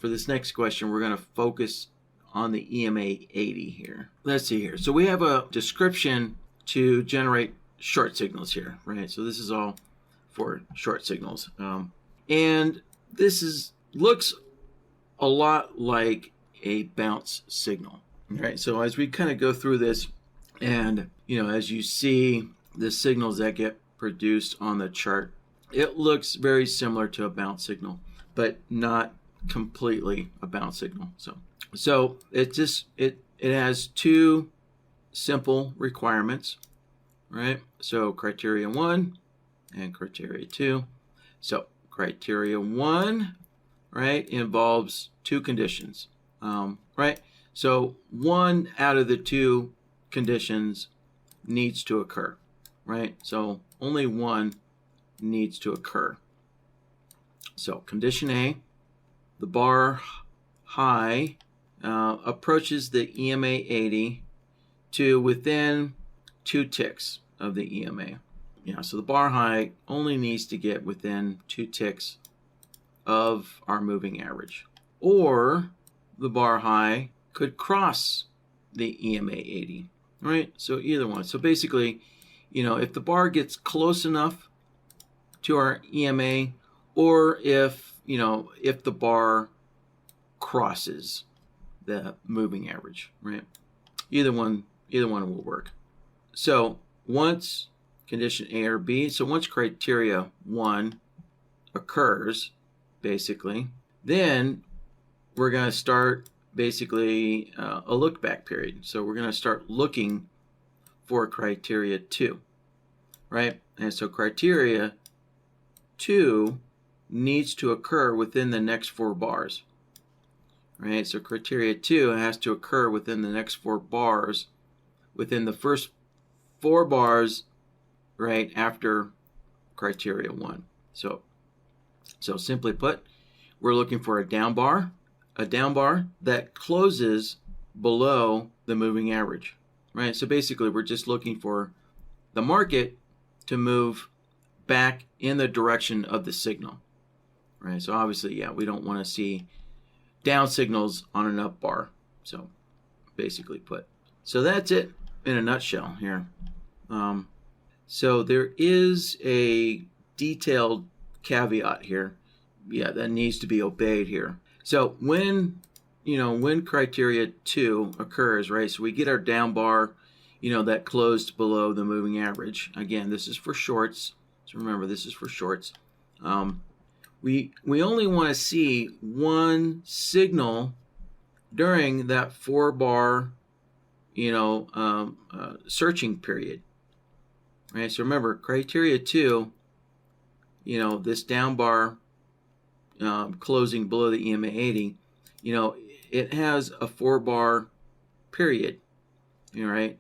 for this next question, we're going to focus on the EMA 80 here. Let's see here. So we have a description to generate short signals here, right? So this is all for short signals. And this looks a lot like a bounce signal, right? So as we kind of go through this, and as you see the signals that get produced on the chart, it looks very similar to a bounce signal, but not completely a bounce signal. So it has two simple requirements, right? So criteria 1 and criteria 2. So criteria 1, right, involves two conditions, right? So one out of the two conditions needs to occur, right? So only one needs to occur. So condition A, the bar high approaches the EMA 80 to within 2 ticks of the EMA. So the bar high only needs to get within 2 ticks of our moving average. Or the bar high could cross the EMA 80, right? So either one. So basically, if the bar gets close enough to our EMA, or if the bar crosses the moving average, right? Either one will work. So once condition A or B, so once criteria 1 occurs, basically, then we're going to start basically a look back period. So we're going to start looking for criteria 2, right? And so criteria 2 needs to occur within the next 4 bars, right? So criteria 2 has to occur within the next 4 bars, within the first 4 bars, right after criteria 1. So simply put, we're looking for a down bar that closes below the moving average, right? So basically, we're just looking for the market to move back in the direction of the signal, right? So obviously, we don't want to see down signals on an up bar. So basically put. So that's it in a nutshell here. So there is a detailed caveat here, that needs to be obeyed here. So when criteria 2 occurs, right? So we get our down bar, that closed below the moving average. Again, this is for shorts. So remember, this is for shorts. We only want to see one signal during that 4 bar, searching period. Right. So remember, criteria 2, this down bar closing below the EMA 80, it has a 4 bar period, right?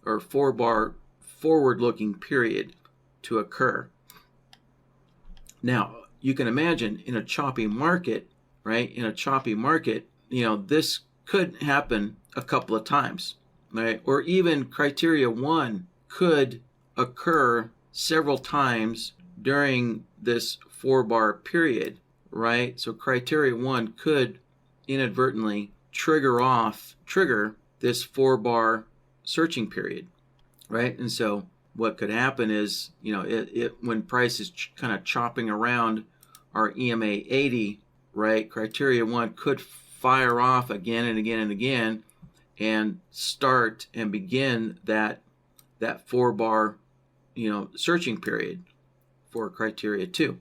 Or 4 bar forward-looking period to occur. Now, you can imagine in a choppy market, right? In a choppy market, this could happen a couple of times, right? Or even criteria 1 could occur several times during this 4 bar period, right? So criteria 1 could inadvertently trigger this 4 bar searching period, right? And so what could happen is, when price is kind of chopping around our EMA 80, right? Criteria 1 could fire off again and again and again and start and begin that 4 bar, searching period for criteria 2,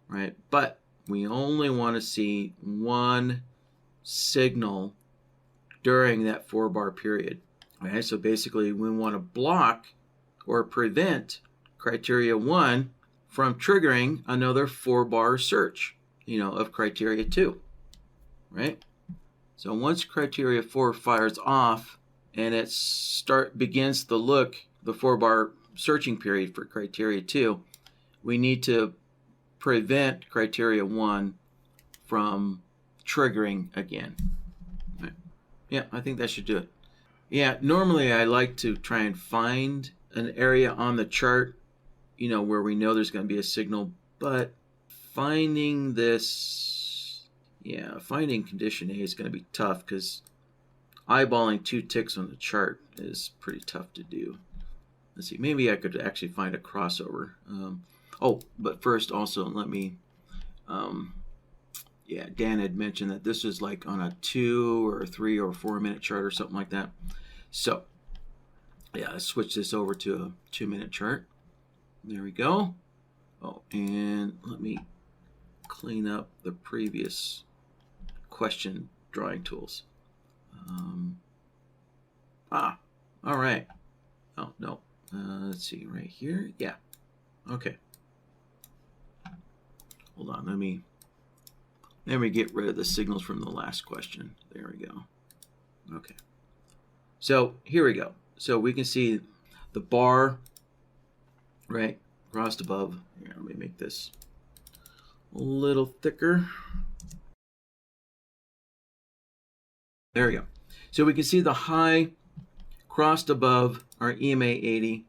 right? But we only want to see one signal during that 4 bar period, right? So basically, we want to block or prevent criteria 1 from triggering another 4 bar search, of criteria 2, right? So once criteria 4 fires off and it begins the 4 bar searching period for criteria 2, we need to prevent criteria 1 from triggering again. Right. Yeah, I think that should do it. Yeah, normally I like to try and find an area on the chart, where we know there's going to be a signal, but finding this Yeah, finding condition A is going to be tough because eyeballing 2 ticks on the chart is pretty tough to do. Let's see, maybe I could actually find a crossover. Oh, but first also let me, yeah, Dan had mentioned that this is like on a 2 or 3 or 4 minute chart or something like that. So, yeah, let's switch this over to a 2-minute chart. There we go. Oh, and let me clean up the previous question drawing tools. All right. Oh, no. Let's see, right here. Yeah. Okay. Hold on. Let me get rid of the signals from the last question. There we go. Okay. So here we go. So we can see the bar, right, crossed above. Here, let me make this a little thicker. There we go. So we can see the high crossed above our EMA 80,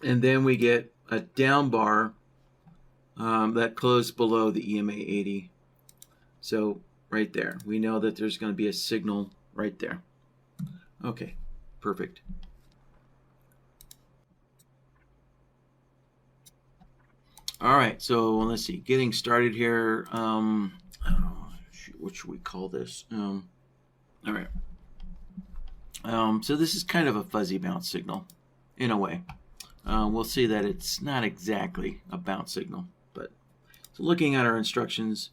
and then we get a down bar that closed below the EMA 80. So right there, we know that there's going to be a signal right there. Okay, perfect. All right, so let's see, getting started here. What should we call this? All right. So this is kind of a fuzzy bounce signal, in a way. We'll see that it's not exactly a bounce signal, but so looking at our instructions,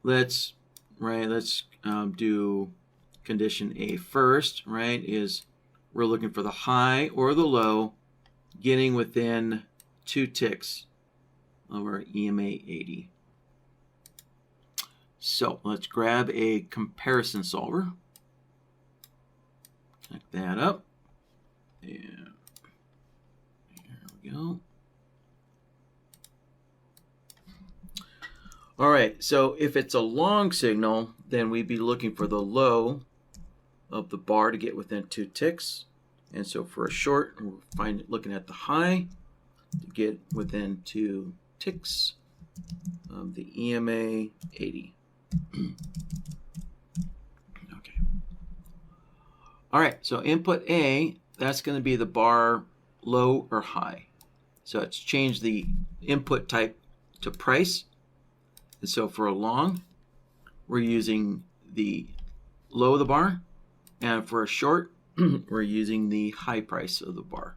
let's do condition A first. Right, is we're looking for the high or the low, getting within 2 ticks of our EMA 80. So let's grab a comparison solver. Connect that up. And there we go. All right, so if it's a long signal, then we'd be looking for the low of the bar to get within 2 ticks. And so for a short, we're looking at the high to get within 2 ticks of the EMA 80. Okay. All right, so input A, that's going to be the bar low or high. So it's changed the input type to price. And so for a long, we're using the low of the bar. And for a short, we're using the high price of the bar.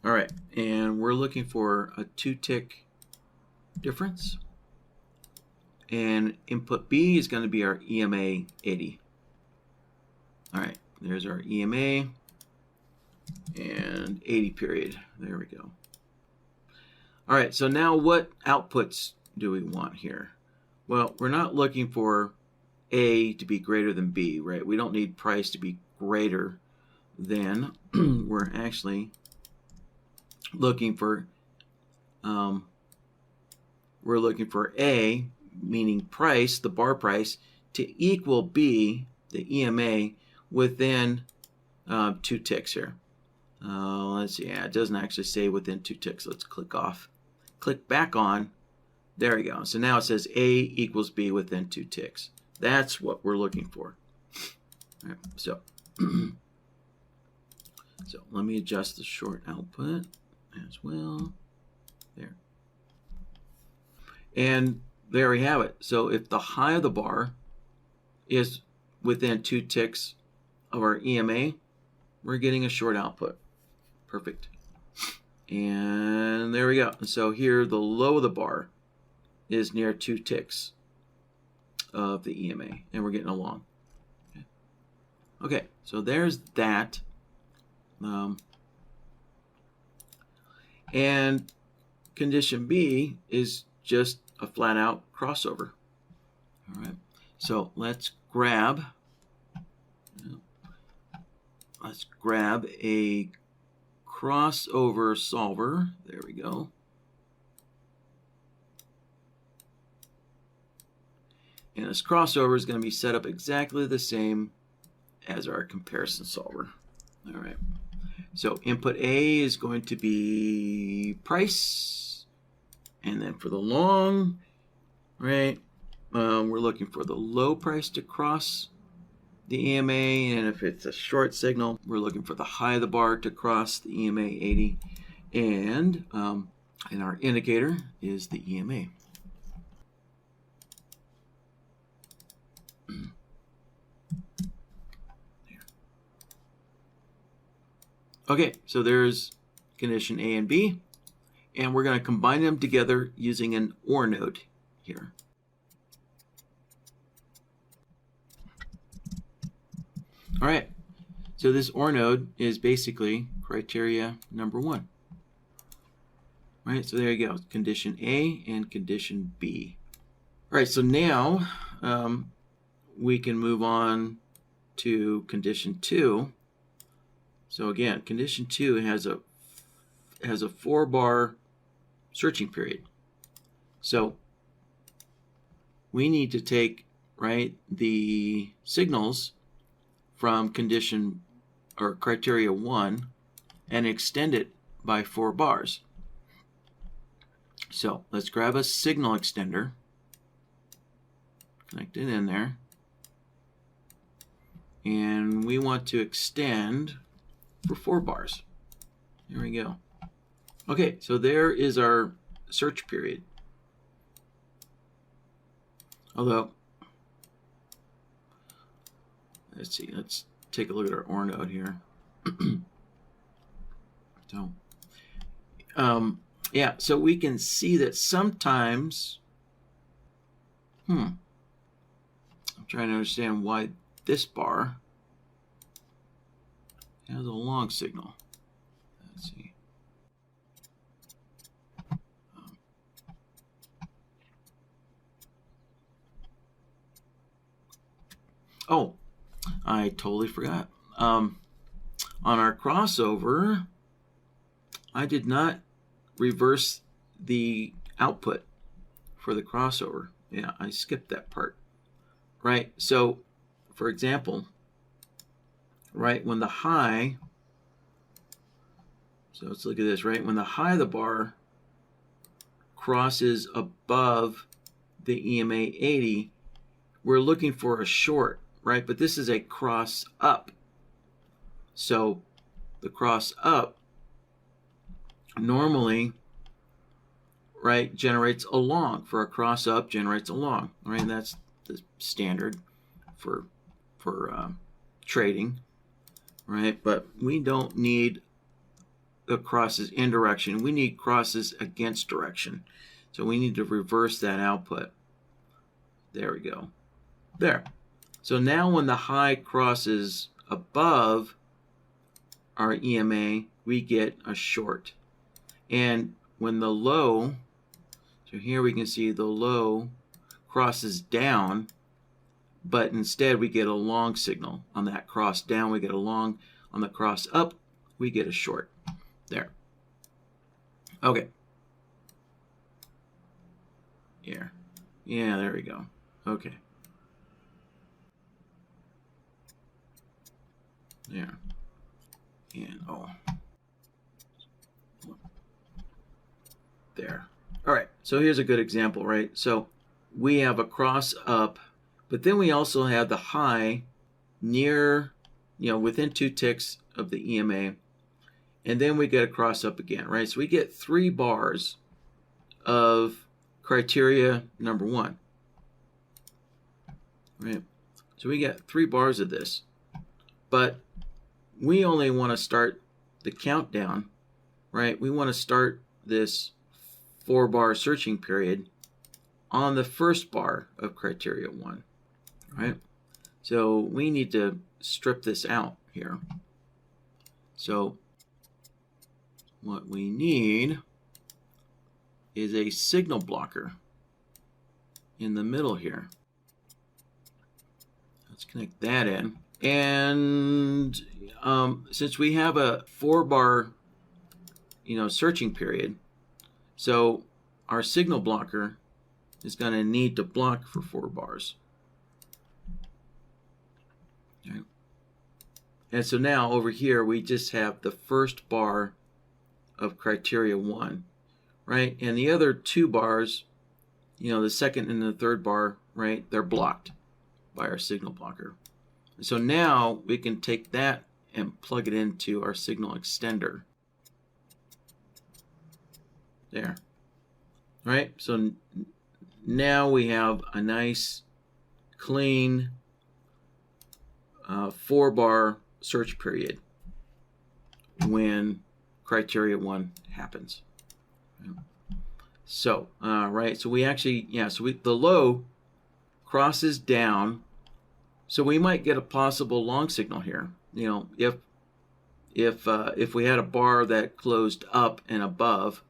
All right, and we're looking for a 2-tick difference. And input B is going to be our EMA 80. All right, there's our EMA and 80 period. There we go. All right, so now what outputs do we want here? Well, we're not looking for A to be greater than B, right? We don't need price to be greater than. We're actually looking for A, meaning price, the bar price, to equal B, the EMA, within 2 ticks here. Let's see. Yeah, it doesn't actually say within 2 ticks. Let's click off. Click back on. There we go. So now it says A equals B within 2 ticks. That's what we're looking for. All right, so let me adjust the short output as well. There. And there we have it. So if the high of the bar is within 2 ticks of our EMA, we're getting a short output. Perfect. And there we go. So here the low of the bar is near 2 ticks of the EMA, and we're getting along. Okay, so there's that. And condition B is just a flat out crossover. All right, so let's grab a crossover solver. There we go. And this crossover is going to be set up exactly the same as our comparison solver. All right. So input A is going to be price, And then for the long, right, we're looking for the low price to cross the EMA, and if it's a short signal, we're looking for the high of the bar to cross the EMA 80, and our indicator is the EMA. Okay, so there's condition A and B, and we're going to combine them together using an OR node here. All right, so this OR node is basically criteria number 1. Right, so there you go, condition A and condition B. All right, so now we can move on to condition 2. So again, condition 2 has a 4-bar searching period. So we need to take, right, the signals from condition or criteria 1 and extend it by 4 bars. So let's grab a signal extender, connect it in there, and we want to extend for 4 bars. There we go. Okay, so there is our search period. Although, let's see, let's take a look at our OR node here. So, yeah, so we can see that sometimes, I'm trying to understand why this bar has a long signal. Let's see. Oh, I totally forgot. On our crossover, I did not reverse the output for the crossover. Yeah, I skipped that part. Right, so for example, right, when the high, so let's look at this, right, when the high of the bar crosses above the EMA 80, we're looking for a short, right, but this is a cross up. So the cross up normally, right, generates a long. For a cross up, generates a long, right, and that's the standard for trading, right? But we don't need the crosses in direction. We need crosses against direction. So we need to reverse that output. There we go. There. So now when the high crosses above our EMA, we get a short. And when the low, so here we can see the low crosses down, but instead we get a long signal. On that cross down, we get a long. On the cross up, we get a short. There. Okay. Here. Yeah, there we go. Okay. There. And there. All right. So here's a good example, right? So we have a cross up, but then we also have the high near, within 2 ticks of the EMA. And then we get a cross up again, right? So we get 3 bars of criteria number 1, right? So we get 3 bars of this, but we only want to start the countdown, right? We want to start this 4-bar searching period on the first bar of criteria 1, right? So we need to strip this out here. So what we need is a signal blocker in the middle here. Let's connect that in. And since we have a 4-bar, searching period, so our signal blocker is going to need to block for 4 bars. Okay. And so now over here we just have the first bar of criteria 1, right? And the other two bars, the second and the third bar, right, they're blocked by our signal blocker. So now we can take that and plug it into our signal extender. There. Right? So now we have a nice, clean 4-bar search period when criteria 1 happens. So, right, so we actually, the low crosses down, so we might get a possible long signal here. If we had a bar that closed up and above,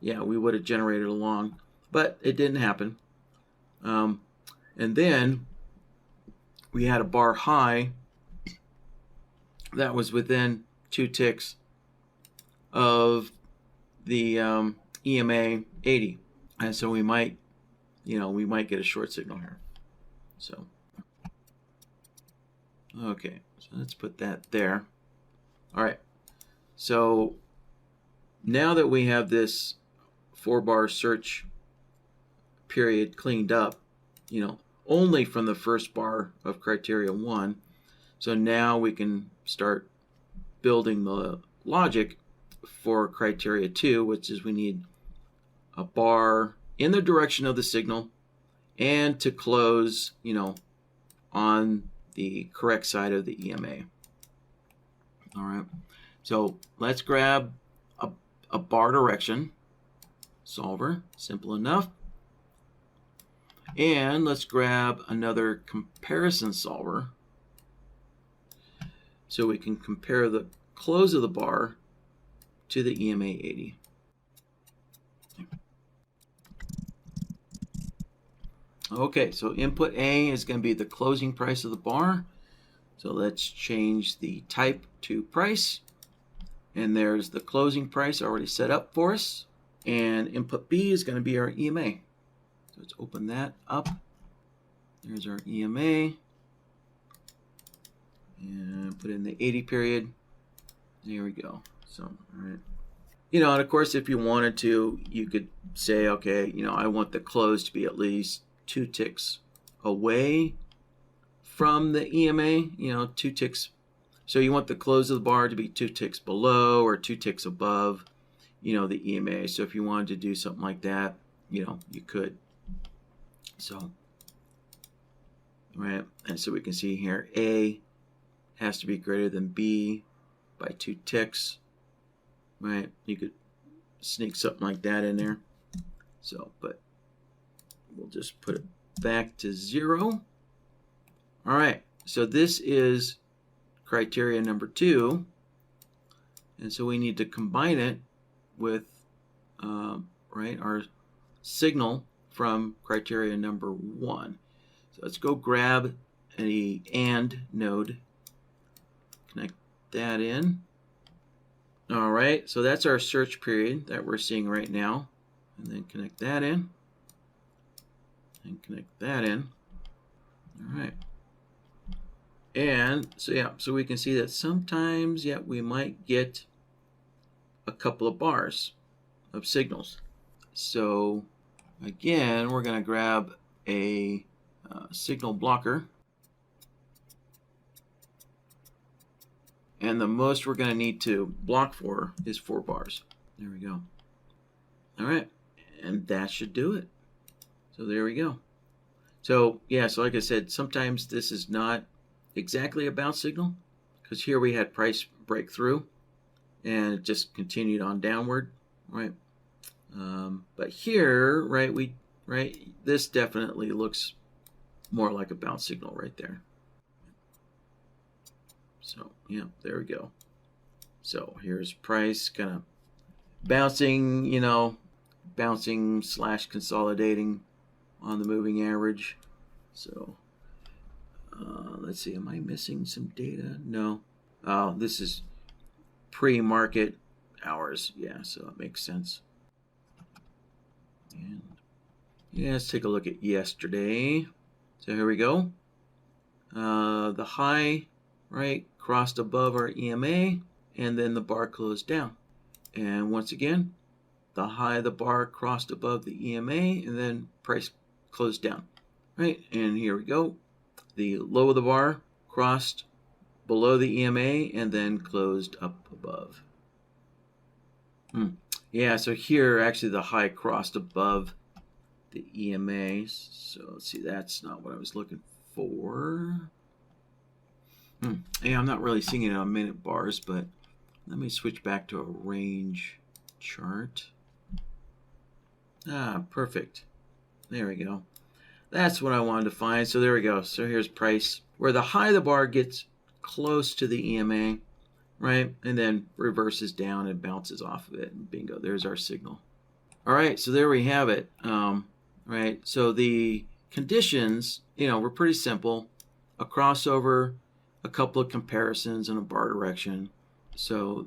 we would have generated a long, but it didn't happen. And then we had a bar high that was within 2 ticks of the EMA 80, and so we might get a short signal here. So okay, so let's put that there. All right, so now that we have this 4-bar search period cleaned up, only from the first bar of criteria 1, so now we can start building the logic for criteria 2, which is we need a bar in the direction of the signal and to close, on the correct side of the EMA. All right, so let's grab a bar direction solver, simple enough. And let's grab another comparison solver so we can compare the close of the bar to the EMA 80. Okay, so input A is going to be the closing price of the bar. So let's change the type to price. And there's the closing price already set up for us. And input B is going to be our EMA. So let's open that up. There's our EMA. And put in the 80 period. There we go. So, all right. And of course, if you wanted to, you could say, okay, I want the close to be at least 2 ticks away from the EMA, 2 ticks. So you want the close of the bar to be 2 ticks below or 2 ticks above, the EMA. So if you wanted to do something like that, you could. So, right. And so we can see here, A has to be greater than B by 2 ticks, right? You could sneak something like that in there. So, but we'll just put it back to 0. All right, so this is criteria number 2. And so we need to combine it with, our signal from criteria number 1. So let's go grab an AND node, connect that in. All right, so that's our search period that we're seeing right now. And then connect that in. And connect that in. All right. And so we can see that sometimes, we might get a couple of bars of signals. So again, we're going to grab a signal blocker. And the most we're going to need to block for is 4 bars. There we go. All right. And that should do it. So there we go. So so like I said, sometimes this is not exactly a bounce signal, because here we had price breakthrough and it just continued on downward, right? But here, this definitely looks more like a bounce signal right there. So there we go. So here's price kind of bouncing, bouncing / consolidating on the moving average. So let's see, am I missing some data? No. Oh, this is pre-market hours. So that makes sense. And let's take a look at yesterday. So here we go. The high, crossed above our EMA, and then the bar closed down. And once again, the high of the bar crossed above the EMA, and then price closed down. Right, and here we go. The low of the bar crossed below the EMA and then closed up above. Yeah, so here actually the high crossed above the EMA. So let's see, that's not what I was looking for. Yeah, I'm not really seeing it on minute bars, but let me switch back to a range chart. Perfect. There we go. That's what I wanted to find. So there we go. So here's price, where the high of the bar gets close to the EMA, right? And then reverses down and bounces off of it. And bingo, there's our signal. All right, so there we have it. Right, so the conditions, were pretty simple. A crossover, a couple of comparisons, and a bar direction. So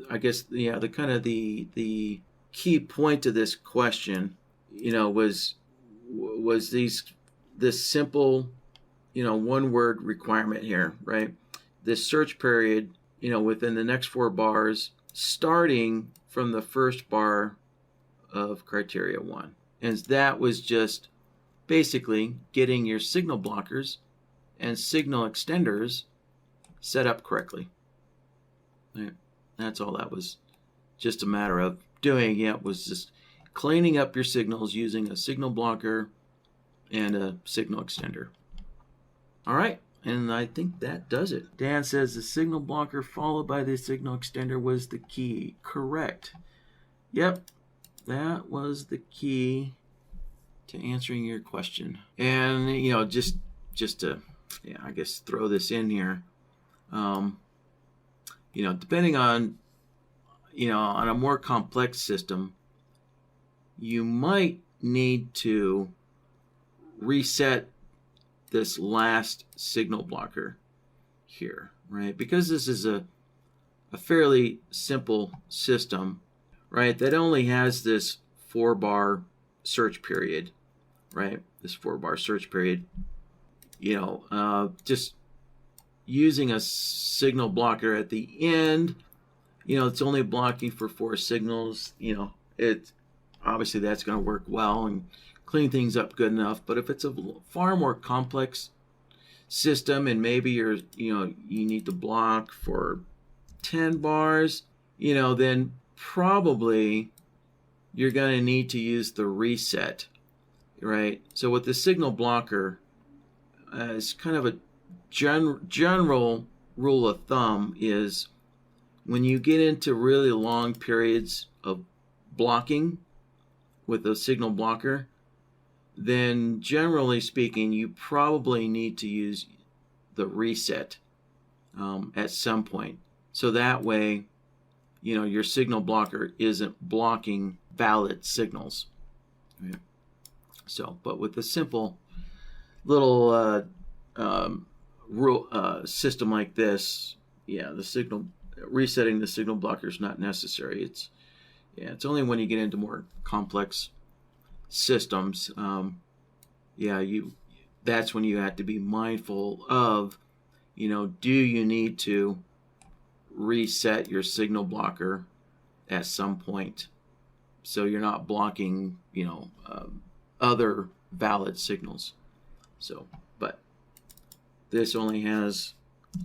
I guess, the kind of the key point to this question, was this simple, one word requirement here, right? This search period, within the next 4 bars, starting from the first bar of criteria 1. And that was just basically getting your signal blockers and signal extenders set up correctly. Right? That's all that was just a matter of doing. Yeah, it was just cleaning up your signals using a signal blocker and a signal extender. All right, and I think that does it. Dan says the signal blocker followed by the signal extender was the key. Correct. Yep, that was the key to answering your question. And, just to, I guess throw this in here, depending on, on a more complex system, you might need to reset this last signal blocker here, right? Because this is a fairly simple system, right? That only has this 4-bar search period, right? This 4-bar search period, just using a signal blocker at the end, it's only blocking for 4 signals, it obviously that's going to work well and clean things up good enough. But if it's a far more complex system and maybe you need to block for 10 bars, then probably you're going to need to use the reset, right? So with the signal blocker, as kind of a general rule of thumb is when you get into really long periods of blocking with a signal blocker, then generally speaking, you probably need to use the reset at some point. So that way, your signal blocker isn't blocking valid signals. Right? So, but with a simple little system like this, resetting the signal blocker is not necessary. It's only when you get into more complex systems, that's when you have to be mindful of, do you need to reset your signal blocker at some point so you're not blocking, other valid signals. So, but this only has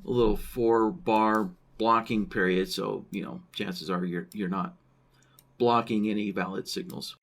a little 4-bar blocking period, so chances are you're not blocking any valid signals.